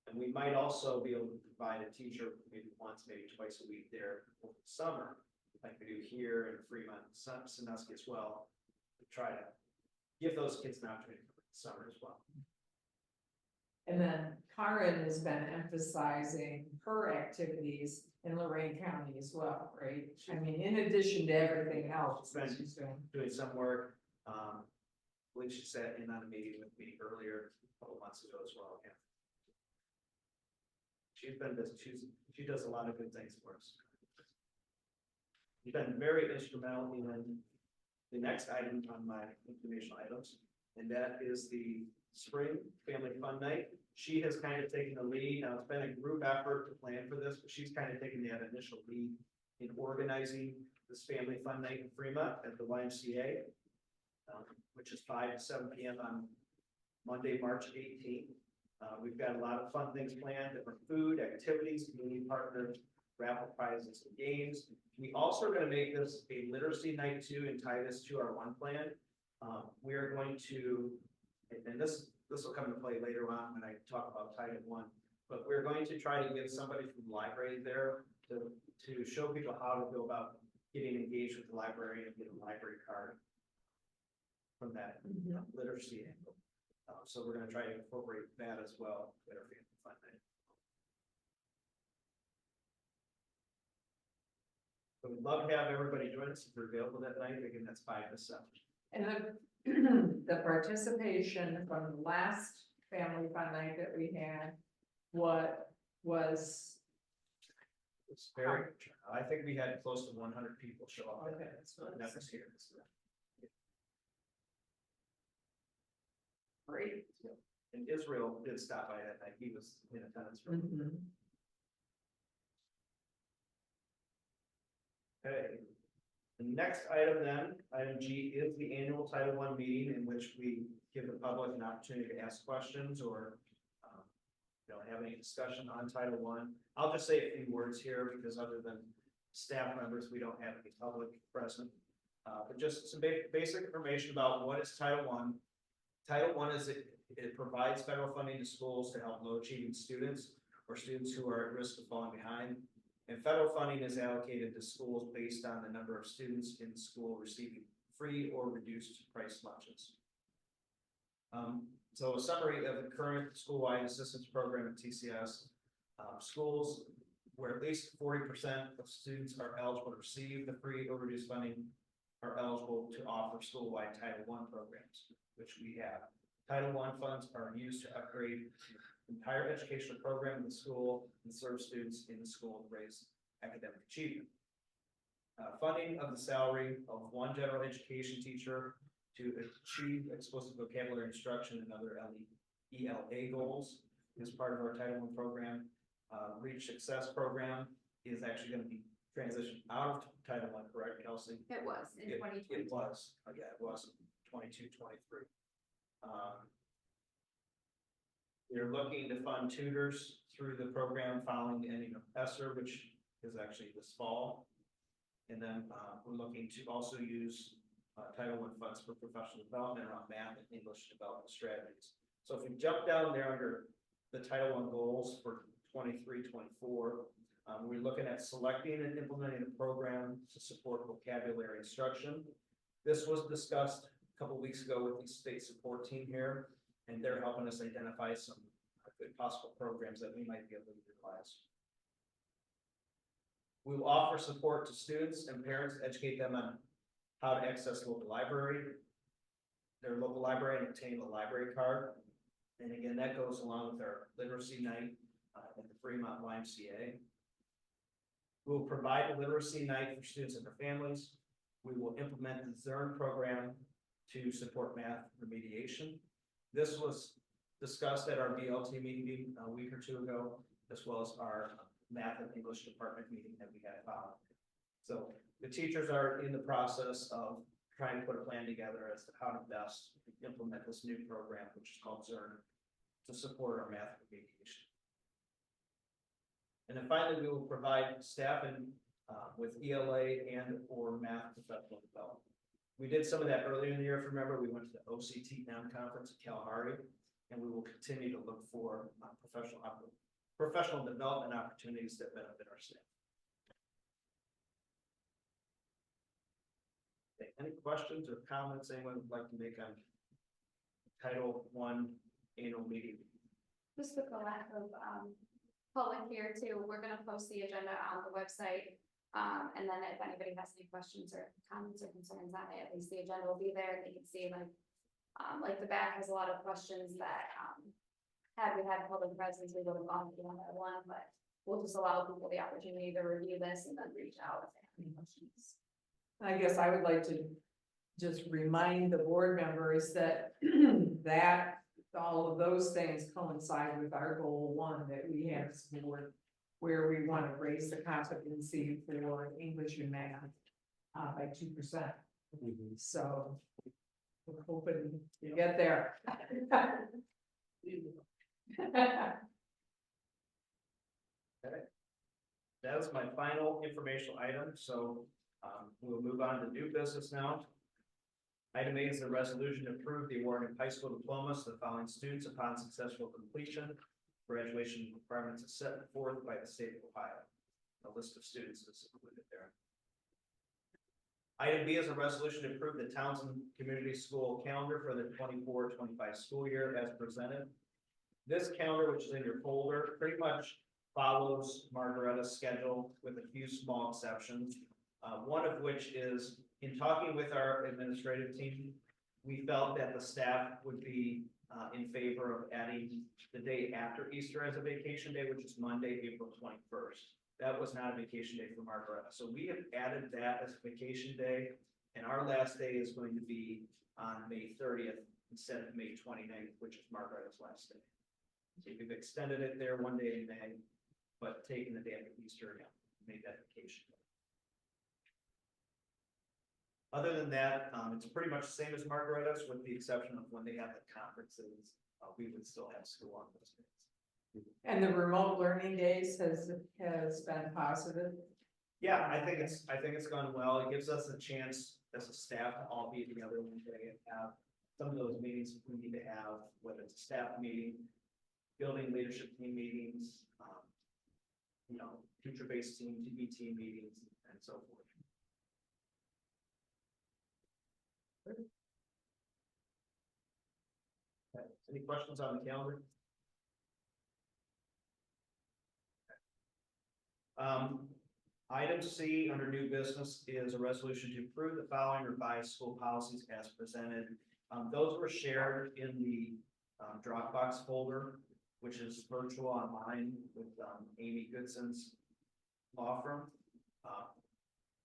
Speaker 4: And we might also be able to provide a teacher maybe once, maybe twice a week there over the summer, like we do here in Fremont, Sandusky as well, to try to give those kids an opportunity for the summer as well.
Speaker 1: And then Karen has been emphasizing her activities in Lorraine County as well, right? I mean, in addition to everything else that she's doing.
Speaker 4: Doing some work, which she sat in on a meeting with me earlier, a couple months ago as well, yeah. She's been busy, she does a lot of good things for us. She's been very instrumental in the next item on my informational items, and that is the Spring Family Fun Night. She has kind of taken the lead. Now, it's been a group effort to plan for this, but she's kind of taken that initial lead in organizing this Family Fun Night in Fremont at the YMCA, which is 5 to 7 p.m. on Monday, March 18th. We've got a lot of fun things planned, different food, activities, community partners, raffle prizes and games. We also are going to make this a literacy night too and tie this to our one plan. We are going to, and this will come into play later on when I talk about Title I, but we're going to try to get somebody from the library there to show people how to go about getting engaged with the library and get a library card from that literacy angle. So we're going to try to incorporate that as well at our Family Fun Night. So we'd love to have everybody join us if you're available that night. Again, that's 5 to 7.
Speaker 1: And the participation from the last Family Fun Night that we had, what was,
Speaker 4: It's very, I think we had close to 100 people show up.
Speaker 1: okay, that's what
Speaker 4: That was here.
Speaker 1: great.
Speaker 4: And Israel did stop by that night. He was in attendance for. Okay. The next item then, item G, is the annual Title I meeting in which we give the public an opportunity to ask questions or have any discussion on Title I. I'll just say a few words here because other than staff members, we don't have any public present. But just some basic information about what is Title I. Title I is it provides federal funding to schools to help low achieving students or students who are at risk of falling behind. And federal funding is allocated to schools based on the number of students in the school receiving free or reduced price lunches. So a summary of the current school-wide assistance program at TCS. Schools where at least 40% of students are eligible to receive the free or reduced funding are eligible to offer school-wide Title I programs, which we have. Title I funds are used to upgrade the entire educational program in the school and serve students in the school to raise academic achievement. Funding of the salary of one general education teacher to achieve explicit vocabulary instruction and other ELA goals is part of our Title I program. Reach Success program is actually going to be transitioned out of Title I, correct, Kelsey?
Speaker 2: It was in 2020.
Speaker 4: It was, yeah, it was 22, 23. We're looking to fund tutors through the program following the ending of ESSER, which is actually this fall. And then we're looking to also use Title I funds for professional development around math and English development strategies. So if we jump down there under the Title I goals for 23-24, we're looking at selecting and implementing a program to support vocabulary instruction. This was discussed a couple weeks ago with the state support team here, and they're helping us identify some good possible programs that we might be able to utilize. We will offer support to students and parents to educate them on how to access local library, their local library, and obtain a library card. And again, that goes along with our literacy night at the Fremont YMCA. We will provide a literacy night for students and their families. We will implement the ZERN program to support math remediation. This was discussed at our BLT meeting a week or two ago, as well as our math and English department meeting that we had followed. So the teachers are in the process of trying to put a plan together as to how to best implement this new program, which is called ZERN, to support our math remediation. And then finally, we will provide staff with ELA and or math professional development. We did some of that earlier in the year. If you remember, we went to the OCTM conference in Kalahari, and we will continue to look for professional development opportunities that benefit our staff. Okay, any questions or comments anyone would like to make on Title I annual meeting?
Speaker 2: Just with the lack of public here too, we're gonna post the agenda on the website. And then if anybody has any questions or comments or concerns on it, at least the agenda will be there. They can see like the back has a lot of questions that had we had public presence, we would have gone through one by one, but we'll just allow people the opportunity to review this and then reach out if they have any questions.
Speaker 1: I guess I would like to just remind the board members that that, all of those things coincide with our goal one that we have as a board, where we want to raise the competency for English and math by 2%. So we're hoping to get there.
Speaker 4: That is my final informational item, so, we'll move on to new business now. Item A is a resolution to approve the award of high school diplomas to the following students upon successful completion. Graduation requirements is set forth by the state of Ohio. A list of students is included there. Item B is a resolution to approve the Townsend Community School calendar for the 24-25 school year as presented. This calendar, which is in your folder, pretty much follows Margaretta's schedule with a few small exceptions. One of which is, in talking with our administrative team, we felt that the staff would be in favor of adding the day after Easter as a vacation day, which is Monday, April 21st. That was not a vacation day for Margaretta. So we have added that as a vacation day, and our last day is going to be on May 30th instead of May 29th, which is Margaretta's last day. So we've extended it there one day in May, but taking the day after Easter, made that vacation. Other than that, it's pretty much the same as Margaretta's, with the exception of when they have the conferences, we would still have school on those days.
Speaker 1: And the remote learning days has been positive.
Speaker 4: Yeah, I think it's gone well. It gives us a chance as a staff to all be together one day and have some of those meetings we need to have, whether it's a staff meeting, building leadership team meetings, future-based team, TBT meetings, and so forth. Okay. Any questions on the calendar? Item C under new business is a resolution to approve the following revised school policies as presented. Those were shared in the Dropbox folder, which is virtual online with Amy Goodson's law firm.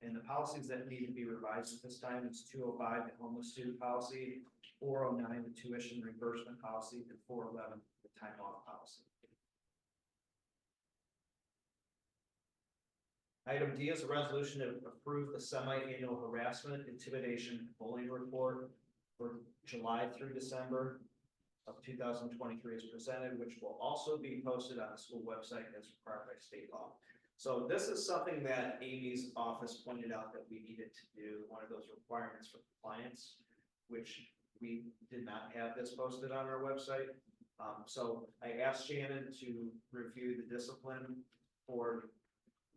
Speaker 4: And the policies that need to be revised at this time is 205, the homeless student policy, 409, the tuition reimbursement policy, and 411, the time off policy. Item D is a resolution to approve the semi-annual harassment, intimidation, and bullying report for July through December of 2023 as presented, which will also be posted on the school website as required by state law. So this is something that Amy's office pointed out that we needed to do, one of those requirements for compliance, which we did not have this posted on our website. So I asked Shannon to review the discipline for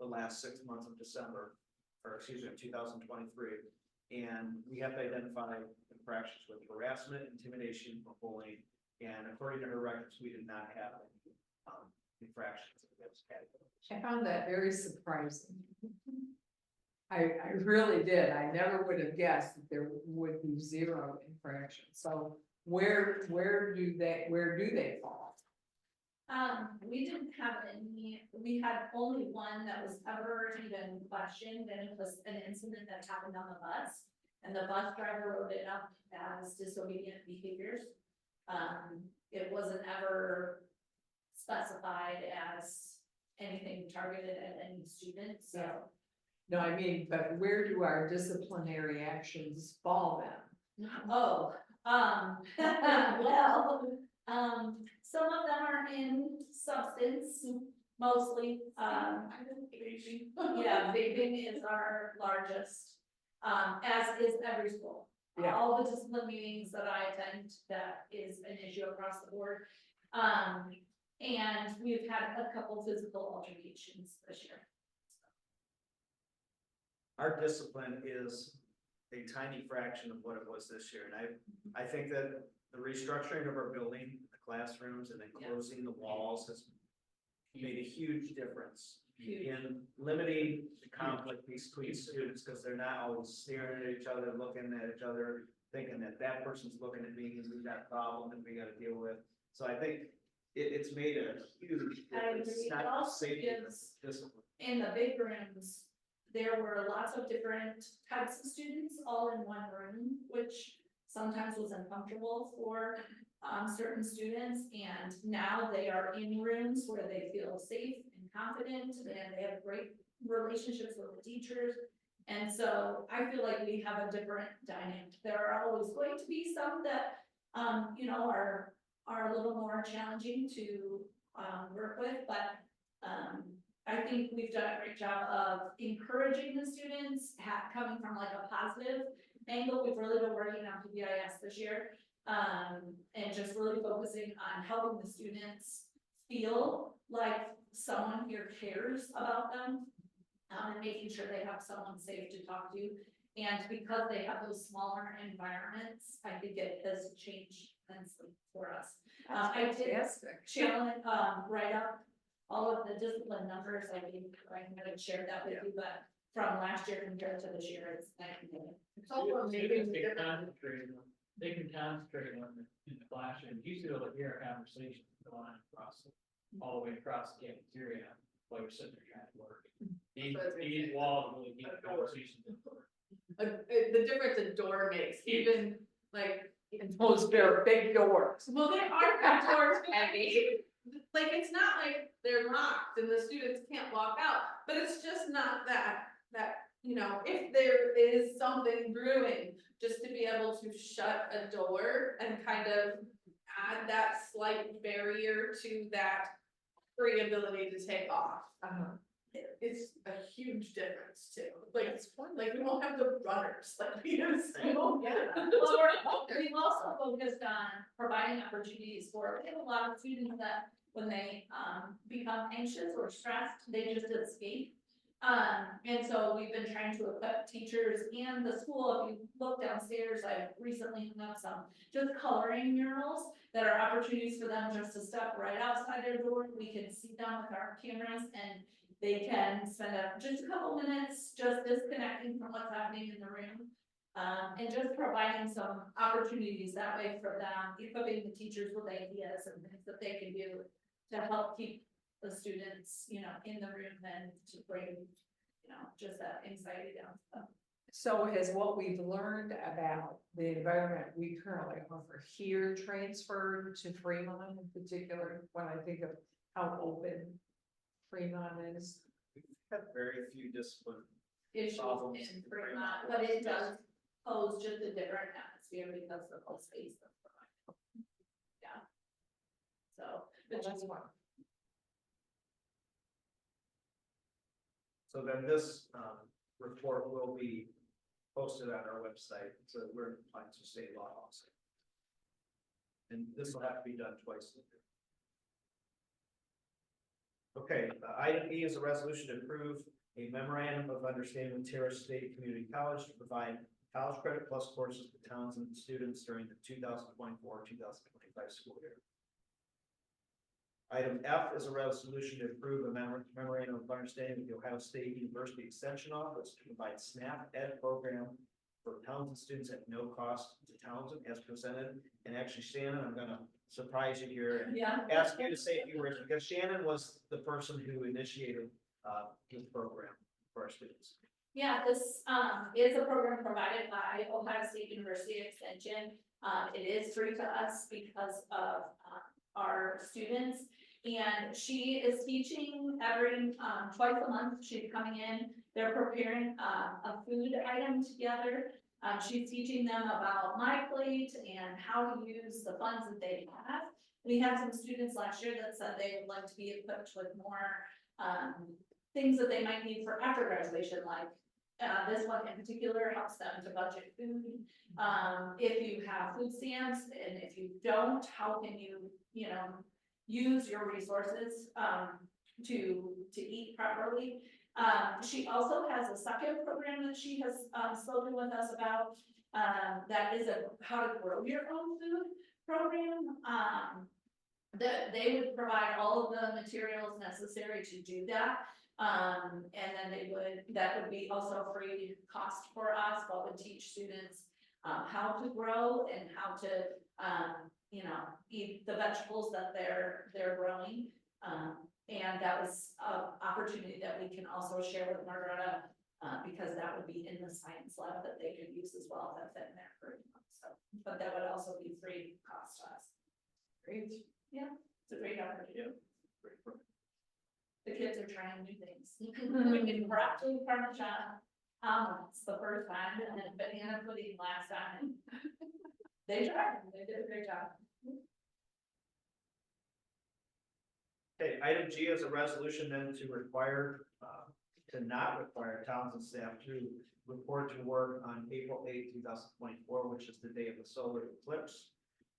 Speaker 4: the last 6 months of December, or excuse me, 2023. And we have to identify infractions with harassment, intimidation, or bullying. And according to her records, we did not have any infractions in those categories.
Speaker 1: I found that very surprising. I really did. I never would have guessed that there would be 0 infractions. So where do they fall?
Speaker 6: We didn't have any, we had only one that was ever even questioned, and it was an incident that happened on the bus. And the bus driver wrote it up as disobedient behaviors. It wasn't ever specified as anything targeted at any student, so.
Speaker 1: No, I mean, but where do our disciplinary actions fall then?
Speaker 6: Oh, well, some of them are in substance, mostly, yeah, vaping is our largest, as is every school.
Speaker 1: Yeah.
Speaker 6: All the discipline meetings that I attend, that is an issue across the board. And we've had a couple physical altercations this year.
Speaker 4: Our discipline is a tiny fraction of what it was this year. And I think that the restructuring of our building, the classrooms, and then closing the walls has made a huge difference in limiting the conflict between students, because they're not always staring at each other, looking at each other, thinking that that person's looking at me and we've got a problem that we got to deal with. So I think it's made a huge difference. It's not safety, it's discipline.
Speaker 6: In the big rooms, there were lots of different types of students all in one room, which sometimes was uncomfortable for certain students, and now they are in rooms where they feel safe and confident, and they have great relationships with the teachers. And so I feel like we have a different dynamic. There are always going to be some that, you know, are a little more challenging to, work with, but, I think we've done a great job of encouraging the students, coming from like a positive angle. We've really been working on PBIS this year, and just really focusing on helping the students feel like someone here cares about them, and making sure they have someone safe to talk to. And because they have those smaller environments, I think it has changed immensely for us. I did
Speaker 1: Fantastic.
Speaker 6: challenge, write up all of the discipline numbers. I mean, I might have shared that with you, but from last year compared to this year, it's night and day.
Speaker 5: It's also
Speaker 7: Students
Speaker 5: amazing.
Speaker 7: can concentrate on, they can concentrate on in the classroom, you should be able to hear a conversation going across, all the way across the cafeteria while you're sitting there trying to work. These walls really keep the conversation.
Speaker 5: The difference a door makes, even like,
Speaker 1: Those are big doors.
Speaker 5: well, they are big doors, Abby. Like, it's not like they're locked and the students can't walk out, but it's just not that, you know, if there is something brewing, just to be able to shut a door and kind of add that slight barrier to that free ability to take off. It's a huge difference too, like, it's fun, like, we don't have the runners, like, we just, we don't get it.
Speaker 6: Well, we've also focused on providing opportunities for, we have a lot of students that when they, become anxious or stressed, they just escape. And so we've been trying to equip teachers and the school. If you look downstairs, I've recently hung up some just coloring murals that are opportunities for them just to step right outside their door. We can see them with our cameras, and they can spend just a couple minutes just disconnecting from what's happening in the room. And just providing some opportunities that way for them, equipping the teachers with ideas and things that they can do to help keep the students, you know, in the room and to bring, you know, just that anxiety down to them.
Speaker 1: So has what we've learned about the environment we currently offer here transferred to Fremont in particular, when I think of how open Fremont is?
Speaker 4: We've had very few discipline.
Speaker 6: Issues
Speaker 4: Problems
Speaker 6: in
Speaker 4: in
Speaker 6: Fremont,
Speaker 4: Fremont.
Speaker 6: but it does pose just a different atmosphere because of the space that's provided. Yeah. So, but
Speaker 1: That's
Speaker 6: you-
Speaker 1: one.
Speaker 4: So then this, report will be posted on our website, so we're in compliance with state law also. And this will have to be done twice a year. Okay, item E is a resolution to approve a memorandum of understanding with Terrace State Community College to provide college credit plus courses to Townsend students during the 2024-2025 school year. Item F is a resolution to approve a memorandum of understanding with the Ohio State University Extension Office to provide SNAP Ed program for Townsend students at no cost to Townsend as presented. And actually, Shannon, I'm gonna surprise you here and
Speaker 6: Yeah.
Speaker 4: ask you to say a few words, because Shannon was the person who initiated this program for our students.
Speaker 6: Yeah, this is a program provided by Ohio State University Extension. It is free to us because of our students. And she is teaching every twice a month. She's coming in. They're preparing a food item together. She's teaching them about My Plate and how to use the funds that they have. We had some students last year that said they would like to be equipped with more things that they might need for after graduation, like this one in particular helps them to budget food. If you have food stamps, and if you don't, how can you, you know, use your resources to eat properly. She also has a second program that she has spoken with us about, that is a how to grow your own food program. That they would provide all of the materials necessary to do that. And then that would be also free cost for us, but would teach students how to grow and how to you know, eat the vegetables that they're growing. And that was an opportunity that we can also share with Margaretta Because that would be in the science lab that they could use as well, that's in their curriculum, so, but that would also be free cost to us.
Speaker 1: Great.
Speaker 6: It's a great opportunity. The kids are trying new things. We did broccoli parmesan omelets the first time, and then banana pudding last time. They tried, they did a great job.
Speaker 4: Okay, item G is a resolution then to require, to not require Townsend staff to report to work on April 8th, 2024, which is the day of the solar eclipse.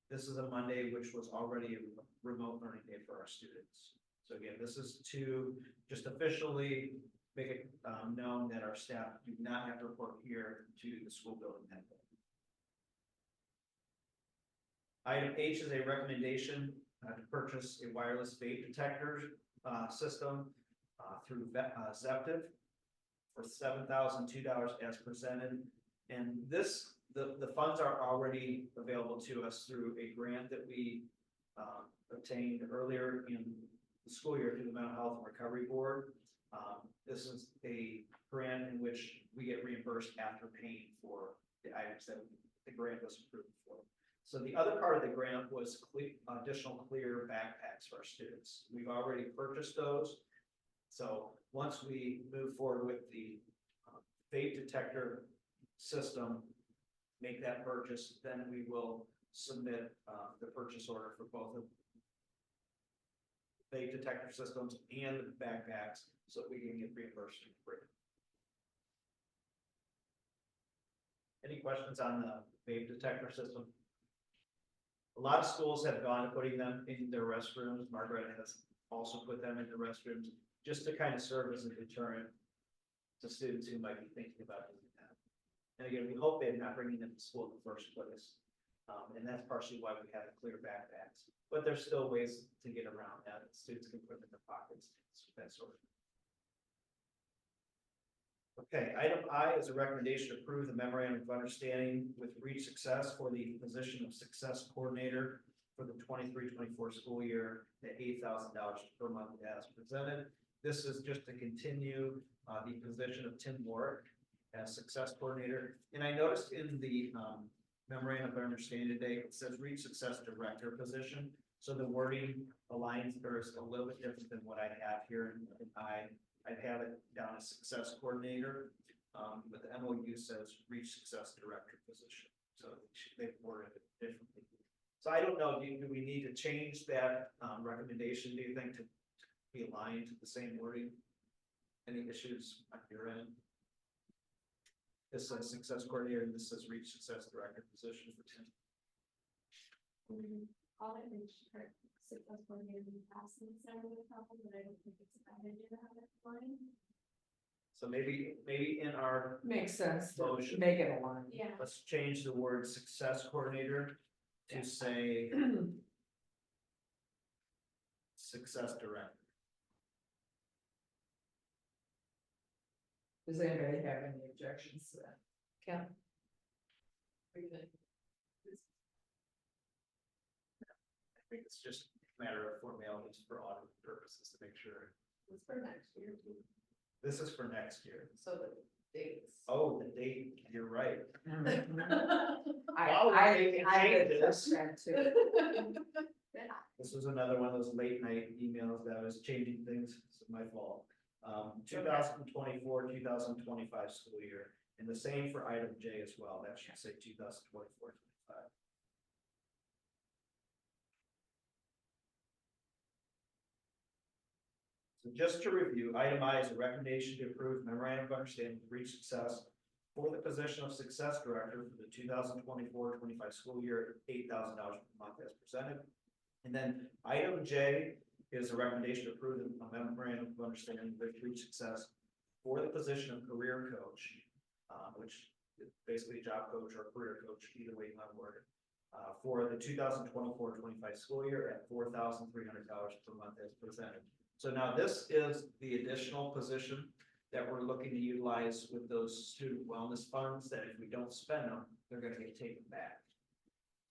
Speaker 4: This is a Monday, which was already a remote learning day for our students. So again, this is to just officially make it known that our staff do not have to report here to the school building that day. Item H is a recommendation to purchase a wireless vape detector system through Zeptiv for $7,002 as presented. And this, the funds are already available to us through a grant that we obtained earlier in the school year through the Mental Health and Recovery Board. This is a grant in which we get reimbursed after paying for the items that the grant was approved for. So the other part of the grant was additional clear backpacks for our students. We've already purchased those. So once we move forward with the vape detector system, make that purchase, then we will submit the purchase order for both of vape detector systems and the backpacks so that we can get reimbursed for it. Any questions on the vape detector system? A lot of schools have gone to putting them in their restrooms. Margaret has also put them in the restrooms just to kind of serve as a deterrent to students who might be thinking about doing that. And again, we hope they're not bringing them to school in the first place. And that's partially why we have the clear backpacks. But there's still ways to get around that. Students can put them in their pockets, that sort of thing. Okay, item I is a recommendation to approve the memorandum of understanding with Reach Success for the position of success coordinator for the 23-24 school year at $8,000 per month as presented. This is just to continue the position of Tim Warwick as success coordinator. And I noticed in the memorandum of understanding today, it says Reach Success Director position. So the wording aligns, or is a little bit different than what I have here. And I'd have it down as success coordinator, but the MOU says Reach Success Director position. So they've worded it differently. So I don't know, do we need to change that recommendation, do you think, to be aligned to the same wording? Any issues on your end? This says success coordinator, and this says Reach Success Director position for Tim.
Speaker 2: All I reach for success coordinator in the past and it's never been a problem, but I don't think it's a bad idea to have it line.
Speaker 4: So maybe in our,
Speaker 1: Makes sense to
Speaker 4: Motion.
Speaker 1: make it align.
Speaker 2: Yeah.
Speaker 4: let's change the word success coordinator to say success director.
Speaker 1: Does anybody have any objections to that? Kim?
Speaker 4: I think it's just a matter of formalities for audit purposes to make sure.
Speaker 5: It's for next year too,
Speaker 4: This is for next year.
Speaker 5: so the dates.
Speaker 4: Oh, the date, you're right.
Speaker 1: I,
Speaker 4: Well,
Speaker 1: I,
Speaker 4: we can
Speaker 1: I
Speaker 4: change
Speaker 1: would
Speaker 4: this.
Speaker 1: that too.
Speaker 4: This was another one of those late night emails that was changing things. It's my fault. 2024, 2025 school year, and the same for item J as well. That should say 2024, 25. So just to review, item I is a recommendation to approve memorandum of understanding with Reach Success for the position of success director for the 2024-25 school year at $8,000 per month as presented. And then item J is a recommendation to approve a memorandum of understanding with Reach Success for the position of career coach, which is basically a job coach or career coach, either way you want to word it, for the 2024-25 school year at $4,300 per month as presented. So now this is the additional position that we're looking to utilize with those student wellness funds that if we don't spend them, they're going to get taken back.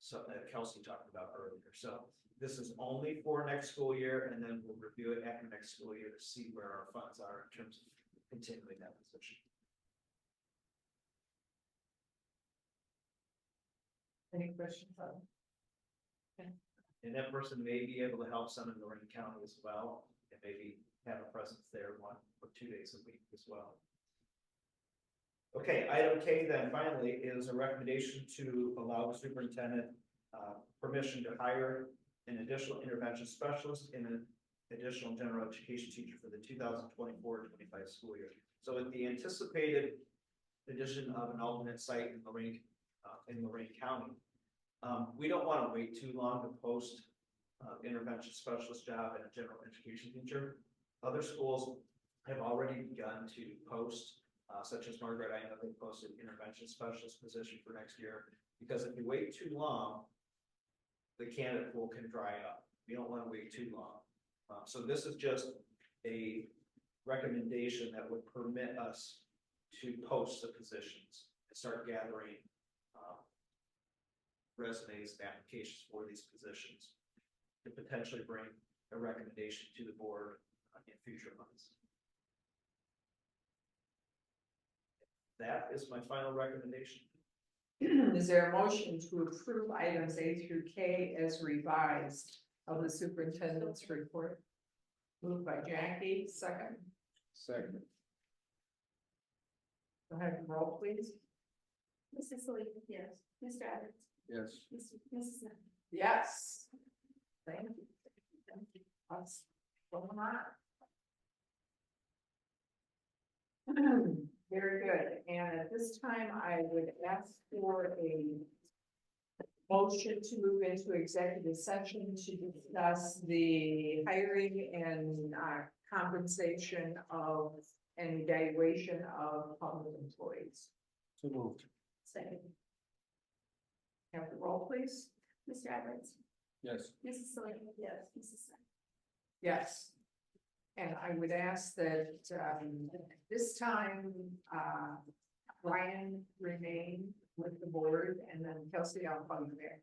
Speaker 4: So that Kelsey talked about earlier. So this is only for next school year, and then we'll review it after next school year to see where our funds are in terms of continuing that position.
Speaker 1: Any questions on?
Speaker 4: And that person may be able to help some in Lorraine County as well, and maybe have a presence there 1 or 2 days a week as well. Okay, item K then finally is a recommendation to allow the superintendent permission to hire an additional intervention specialist and an additional general education teacher for the 2024-25 school year. So with the anticipated addition of an alternate site in Lorraine County, we don't want to wait too long to post intervention specialist job and a general education teacher. Other schools have already begun to post, such as Margaret, I know they posted intervention specialist position for next year, because if you wait too long, the candidate pool can dry up. We don't want to wait too long. So this is just a recommendation that would permit us to post the positions and start gathering resumes and applications for these positions to potentially bring a recommendation to the board in future months. That is my final recommendation.
Speaker 1: Is there a motion to approve items A through K as revised of the superintendent's report? Moved by Jackie, second.
Speaker 3: Second.
Speaker 1: Go ahead and roll, please.
Speaker 2: Mrs. Lee? Yes. Mr. Evans?
Speaker 3: Yes.
Speaker 2: Mrs. Smith?
Speaker 1: Yes. Thank you. Thank you. That's going on. Very good. And at this time, I would ask for a motion to move into executive session to discuss the hiring and compensation of and evaluation of public employees.
Speaker 3: So moved.
Speaker 2: Second.
Speaker 1: Have the roll, please.
Speaker 2: Mr. Edwards?
Speaker 3: Yes.
Speaker 2: Mrs. Lee? Yes. Mrs. Smith?
Speaker 1: Yes. And I would ask that this time, Brian remain with the board, and then Kelsey, I'll call you back.